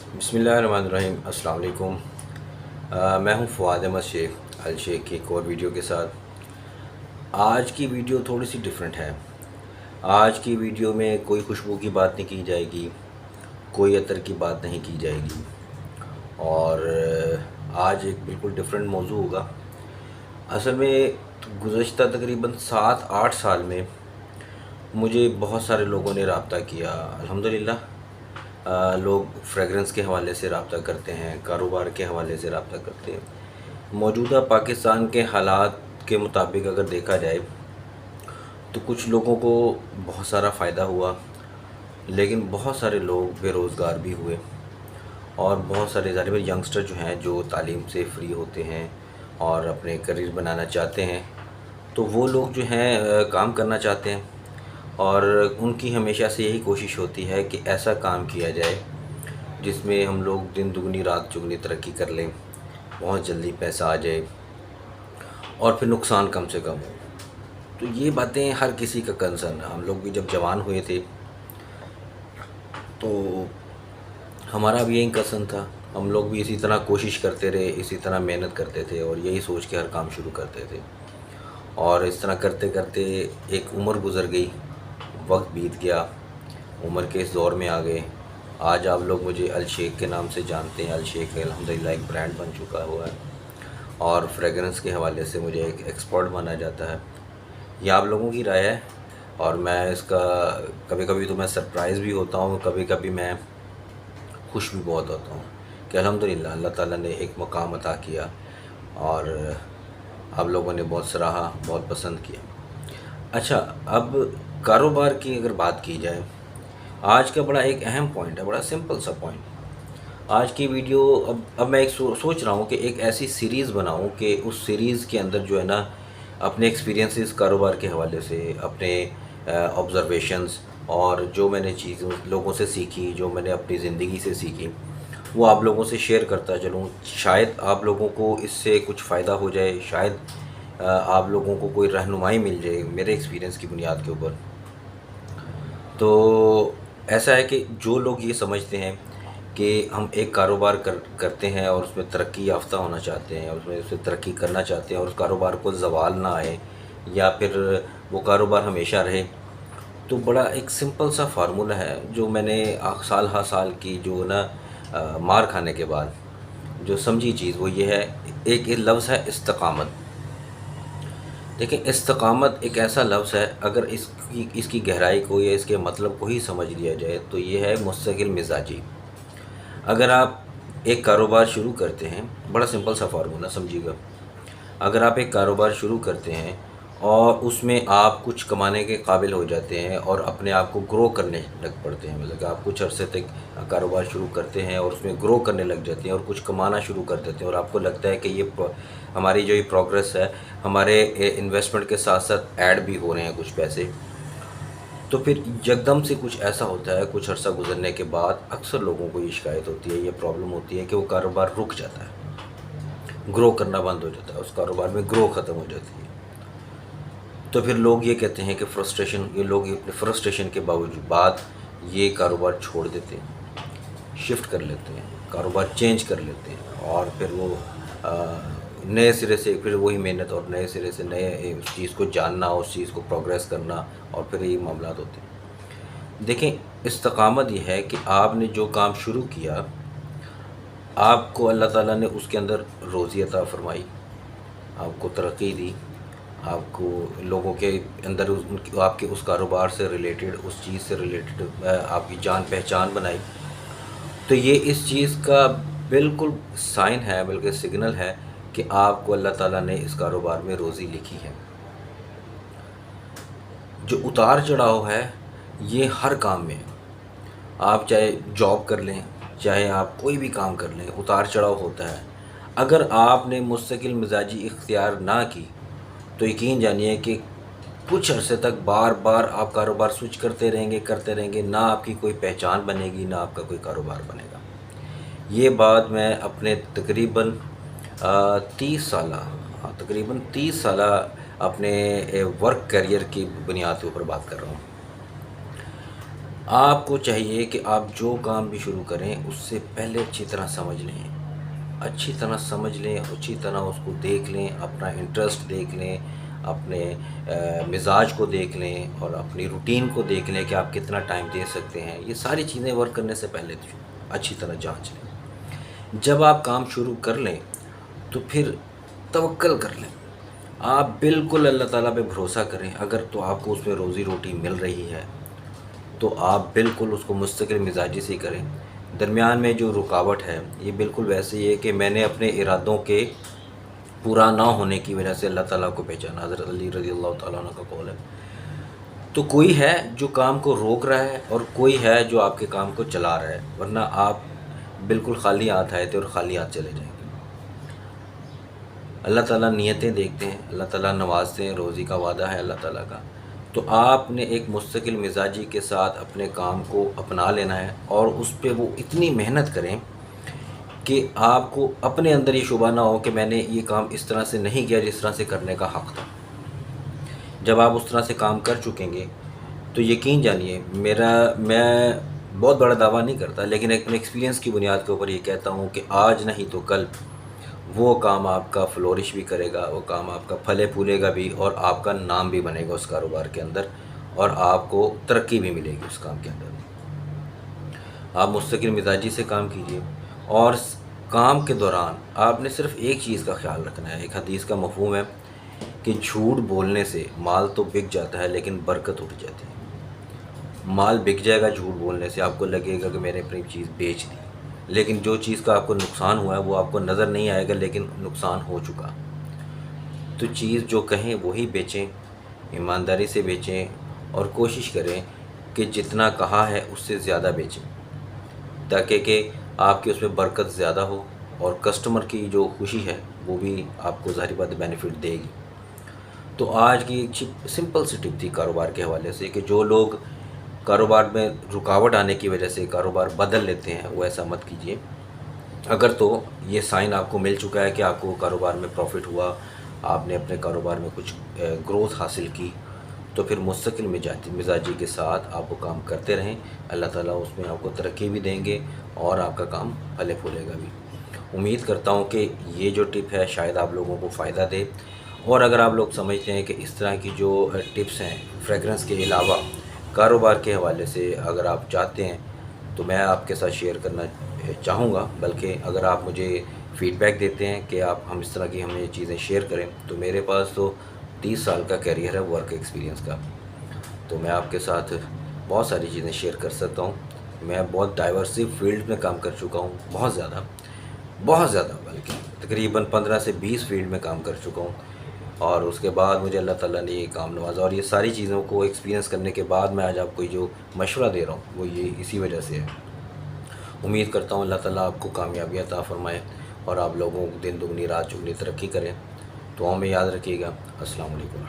बिस्मिल्लाहिर्रहमानिर्रहीम। अस्सलाम वालेकुम। मैं हूं फ़ुआद अहमद शेख अल शेख की एक और वीडियो के साथ। आज की वीडियो थोड़ी सी डिफरेंट है। आज की वीडियो में कोई खुशबू की बात नहीं की जाएगी, कोई अतर की बात नहीं की जाएगी, और आज एक बिल्कुल डिफरेंट मौजू होगा। असल में गुज़श्ता तकरीबन 7-8 साल में मुझे बहुत सारे लोगों ने रब्ता किया। अल्हम्दुलिल्लाह, लोग फ्रेगरेंस के हवाले से रब्ता करते हैं, कारोबार के हवाले से रब्ता करते हैं। मौजूदा पाकिस्तान के हालात के मुताबिक अगर देखा जाए तो कुछ लोगों को बहुत सारा फ़ायदा हुआ, लेकिन बहुत सारे लोग बेरोज़गार भी हुए। और बहुत सारे ज़ाहिर है यंगस्टर जो हैं, जो तालीम से फ्री होते हैं और अपने करियर बनाना चाहते हैं, तो वो लोग जो हैं काम करना चाहते हैं, और उनकी हमेशा से यही कोशिश होती है कि ऐसा काम किया जाए जिसमें हम लोग दिन दुगनी रात चुगनी तरक्की कर लें, बहुत जल्दी पैसा आ जाए और फिर नुकसान कम से कम हो। तो ये बातें हर किसी का कंसर्न है। हम लोग भी जब जवान हुए थे तो हमारा भी यही कंसर्न था। हम लोग भी इसी तरह कोशिश करते रहे, इसी तरह मेहनत करते थे और यही सोच के हर काम शुरू करते थे। और इस तरह करते करते एक उम्र गुज़र गई, वक्त बीत गया, उम्र के इस दौर में आ गए। आज आप लोग मुझे अल शेख के नाम से जानते हैं। अल शेख अल्हम्दुलिल्लाह एक ब्रांड बन चुका हुआ है और फ्रेगरेंस के हवाले से मुझे एक एक्सपर्ट माना जाता है। ये आप लोगों की राय है, और मैं इसका कभी कभी तो मैं सरप्राइज़ भी होता हूँ, कभी कभी मैं खुश भी बहुत होता हूँ कि अल्हम्दुलिल्लाह अल्लाह ताला ने एक मकाम अता किया और आप लोगों ने बहुत सराहा, बहुत पसंद किया। अच्छा, अब कारोबार की अगर बात की जाए, आज का बड़ा एक अहम पॉइंट है, बड़ा सिंपल सा पॉइंट। आज की वीडियो अब मैं एक सोच रहा हूँ कि एक ऐसी सीरीज़ बनाऊँ कि उस सीरीज़ के अंदर जो है ना, अपने एक्सपीरियंसेस कारोबार के हवाले से, अपने ऑब्ज़र्वेशंस और जो मैंने चीज़ें लोगों से सीखी, जो मैंने अपनी ज़िंदगी से सीखी, वो आप लोगों से शेयर करता चलूँ। शायद आप लोगों को इससे कुछ फ़ायदा हो जाए, शायद आप लोगों को कोई रहनुमाई मिल जाए मेरे एक्सपीरियंस की बुनियाद के ऊपर। तो ऐसा है कि जो लोग ये समझते हैं कि हम एक कारोबार करते हैं और उसमें तरक्की याफ़्ता होना चाहते हैं, और उसमें तरक्की करना चाहते हैं और उस कारोबार को ज़वाल ना आए या फिर वो कारोबार हमेशा रहे, तो बड़ा एक सिंपल सा फार्मूला है जो मैंने साल हा साल की जो ना मार खाने के बाद जो समझी चीज़, वो ये है, एक ये लफ्ज़ है इस्तिक़ामत। देखिए, इस्तिक़ामत एक ऐसा लफ्ज़ है, अगर इसकी गहराई को या इसके मतलब को ही समझ लिया जाए तो ये है मुस्तकिल मिज़ाजी। अगर आप एक कारोबार शुरू करते हैं, बड़ा सिंपल सा फार्मूला समझिएगा। अगर आप एक कारोबार शुरू करते हैं और उसमें आप कुछ कमाने के काबिल हो जाते हैं और अपने आप को ग्रो करने लग पड़ते हैं, मतलब कि आप कुछ अरसे तक कारोबार शुरू करते हैं और उसमें ग्रो करने लग जाते हैं और कुछ कमाना शुरू कर देते हैं, और आपको लगता है कि ये हमारी जो ये प्रोग्रेस है, हमारे इन्वेस्टमेंट के साथ साथ ऐड भी हो रहे हैं कुछ पैसे, तो फिर यकदम से कुछ ऐसा होता है, कुछ अरसा गुजरने के बाद अक्सर लोगों को ये शिकायत होती है, ये प्रॉब्लम होती है कि वो कारोबार रुक जाता है, ग्रो करना बंद हो जाता है, उस कारोबार में ग्रो ख़त्म हो जाती है। तो फिर लोग ये कहते हैं कि ये लोग अपने फ्रस्ट्रेशन के बाद ये कारोबार छोड़ देते हैं, शिफ्ट कर लेते हैं, कारोबार चेंज कर लेते हैं, और फिर वो नए सिरे से फिर वही मेहनत और नए सिरे से नए उस चीज़ को जानना, उस चीज़ को प्रोग्रेस करना, और फिर ये मामला होते हैं। देखें, इस्तिक़ामत ये है कि आपने जो काम शुरू किया, आपको अल्लाह ताला ने उसके अंदर रोज़ी अता फ़रमाई, आपको तरक्की दी, आपको लोगों के अंदर आपके उस कारोबार से रिलेटेड, उस चीज़ से रिलेटेड आपकी जान पहचान बनाई। तो ये इस चीज़ का बिल्कुल साइन है, बल्कि सिग्नल है कि आपको अल्लाह ताला ने इस कारोबार में रोज़ी लिखी है। जो उतार चढ़ाव है ये हर काम में है। आप चाहे जॉब कर लें, चाहे आप कोई भी काम कर लें, उतार चढ़ाव होता है। अगर आपने मुस्तकिल मिजाजी इख्तियार ना की तो यकीन जानिए कि कुछ अरसे तक बार बार आप कारोबार स्विच करते रहेंगे, ना आपकी कोई पहचान बनेगी, ना आपका कोई कारोबार बनेगा। ये बात मैं अपने तकरीबन 30 साल तकरीबन 30 साल अपने वर्क करियर की बुनियाद के ऊपर बात कर रहा हूँ। آپ کو چاہیے کہ آپ جو کام بھی شروع کریں اس سے پہلے اچھی طرح سمجھ لیں، اچھی طرح سمجھ لیں، اچھی طرح اس کو دیکھ لیں، اپنا انٹرسٹ دیکھ لیں، اپنے مزاج کو دیکھ لیں اور اپنی روٹین کو دیکھ لیں کہ آپ کتنا ٹائم دے سکتے ہیں۔ یہ ساری چیزیں ورک کرنے سے پہلے اچھی طرح جانچ لیں۔ جب آپ کام شروع کر لیں تو پھر توکل کر لیں، آپ بالکل اللہ تعالیٰ پہ بھروسہ کریں۔ اگر تو آپ کو اس میں روزی روٹی مل رہی ہے تو آپ بالکل اس کو مستقل مزاجی سے ہی کریں۔ درمیان میں جو رکاوٹ ہے یہ بالکل ویسے ہی ہے کہ میں نے اپنے ارادوں کے پورا نہ ہونے کی وجہ سے اللہ تعالیٰ کو پہچانا۔ حضرت علی رضی اللہ تعالیٰ عنہ کا قول ہے۔ تو کوئی ہے جو کام کو روک رہا ہے اور کوئی ہے جو آپ کے کام کو چلا رہا ہے، ورنہ آپ بالکل خالی ہاتھ آئے تھے اور خالی ہاتھ چلے جائیں گے۔ اللہ تعالیٰ نیتیں دیکھتے ہیں، اللہ تعالیٰ نوازتے ہیں، روزی کا وعدہ ہے اللہ تعالیٰ کا۔ تو آپ نے ایک مستقل مزاجی کے ساتھ اپنے کام کو اپنا لینا ہے اور اس پہ وہ اتنی محنت کریں کہ آپ کو اپنے اندر یہ شبہ نہ ہو کہ میں نے یہ کام اس طرح سے نہیں کیا جس طرح سے کرنے کا حق تھا۔ جب آپ اس طرح سے کام کر چکیں گے تو یقین جانیے، میں بہت بڑا دعویٰ نہیں کرتا لیکن اپنے ایکسپیرینس کی بنیاد کے اوپر یہ کہتا ہوں کہ آج نہیں تو کل وہ کام آپ کا فلورش بھی کرے گا، وہ کام آپ کا پھلے پھولے گا بھی اور آپ کا نام بھی بنے گا اس کاروبار کے اندر، اور آپ کو ترقی بھی ملے گی اس کام کے اندر۔ آپ مستقل مزاجی سے کام کیجیے اور کام کے دوران آپ نے صرف ایک چیز کا خیال رکھنا ہے۔ ایک حدیث کا مفہوم ہے کہ جھوٹ بولنے سے مال تو بک جاتا ہے لیکن برکت اٹھ جاتی ہے۔ مال بک جائے گا جھوٹ بولنے سے، آپ کو لگے گا کہ میں نے اپنی چیز بیچ دی، لیکن جو چیز کا آپ کو نقصان ہوا ہے وہ آپ کو نظر نہیں آئے گا لیکن نقصان ہو چکا۔ تو چیز جو کہیں وہی بیچیں، ایمانداری سے بیچیں اور کوشش کریں کہ جتنا کہا ہے اس سے زیادہ بیچیں، تاکہ کہ آپ کی اس میں برکت زیادہ ہو اور کسٹمر کی جو خوشی ہے وہ بھی آپ کو ظاہر بات بینیفٹ دے گی۔ تو آج کی ایک سمپل سی ٹپ تھی کاروبار کے حوالے سے کہ جو لوگ کاروبار میں رکاوٹ آنے کی وجہ سے کاروبار بدل لیتے ہیں وہ ایسا مت کیجیے۔ اگر تو یہ سائن آپ کو مل چکا ہے کہ آپ کو کاروبار میں پروفٹ ہوا، آپ نے اپنے کاروبار میں کچھ گروتھ حاصل کی، تو پھر مستقل مزاجی کے ساتھ آپ وہ کام کرتے رہیں۔ اللہ تعالیٰ اس میں آپ کو ترقی بھی دیں گے اور آپ کا کام پھلے پھولے گا بھی۔ امید کرتا ہوں کہ یہ جو ٹپ ہے شاید آپ لوگوں کو فائدہ دے، اور اگر آپ لوگ سمجھتے ہیں کہ اس طرح کی جو ٹپس ہیں فریگرنس کے علاوہ کاروبار کے حوالے سے اگر آپ چاہتے ہیں تو میں آپ کے ساتھ شیئر کرنا چاہوں گا، بلکہ اگر آپ مجھے فیڈ بیک دیتے ہیں کہ آپ ہم اس طرح کی ہمیں چیزیں شیئر کریں، تو میرے پاس تو 30 سال کا کیریئر ہے ورک ایکسپیرینس کا، تو میں آپ کے ساتھ بہت ساری چیزیں شیئر کر سکتا ہوں۔ میں بہت ڈائیورسو فیلڈ میں کام کر چکا ہوں، بہت زیادہ بلکہ تقریباً 15 سے 20 فیلڈ میں کام کر چکا ہوں، اور اس کے بعد مجھے اللہ تعالیٰ نے یہ کام نوازا، اور یہ ساری چیزوں کو ایکسپیرینس کرنے کے بعد میں آج آپ کو جو مشورہ دے رہا ہوں وہ یہ اسی وجہ سے ہے۔ امید کرتا ہوں اللہ تعالیٰ آپ کو کامیابی عطا فرمائے اور آپ لوگوں کو دن دگنی رات چگنی ترقی کریں۔ دعاؤں میں یاد رکھیے گا۔ السلام علیکم۔